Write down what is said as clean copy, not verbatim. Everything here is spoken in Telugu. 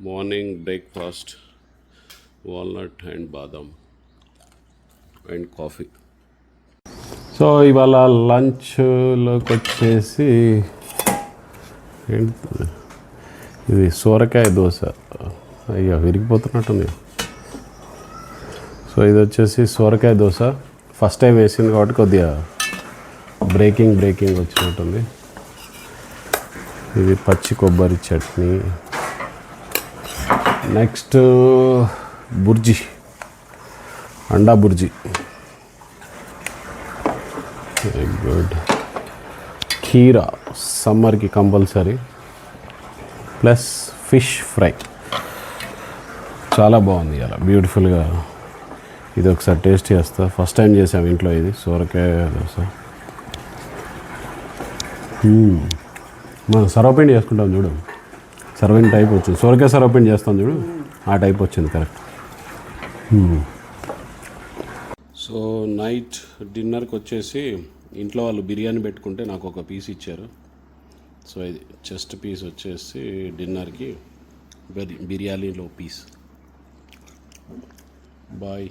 మార్నింగ్ బ్రేక్ఫాస్ట్ వాల్నట్ అండ్ బాదం అండ్ కాఫీ. సో ఇవాళ లంచ్లోకి వచ్చేసి ఏంటి ఇది సోరకాయ దోశ. అయ్యో విరిగిపోతున్నట్టుంది. సో ఇది వచ్చేసి సోరకాయ దోశ. ఫస్ట్ టైం వేసింది కాబట్టి కొద్దిగా బ్రేకింగ్ వచ్చినట్టుంది. ఇది పచ్చి కొబ్బరి చట్నీ. నెక్స్ట్ బుర్జీ, అండా బుర్జీ. Very good. కీరా సమ్మర్కి కంపల్సరీ, ప్లస్ ఫిష్ ఫ్రై. చాలా బాగుంది అలా బ్యూటిఫుల్గా. ఇది ఒకసారి టేస్ట్ చేస్తా. ఫస్ట్ టైం చేసాము ఇంట్లో ఇది సోరకాయ దోశ. మనం సర్వపిండి చేసుకుంటాం చూడు, సర్వింగ్ టైప్ వచ్చింది. సోరకాయ సర్వపిండి చేస్తాం చూడు, ఆ టైప్ వచ్చింది కరెక్ట్. సో నైట్ డిన్నర్కి వచ్చేసి ఇంట్లో వాళ్ళు బిర్యానీ పెట్టుకుంటే నాకు ఒక పీస్ ఇచ్చారు. సో ఇది చెస్ట్ పీస్ వచ్చేసి డిన్నర్కి బిర్యానీలో పీస్. బాయ్.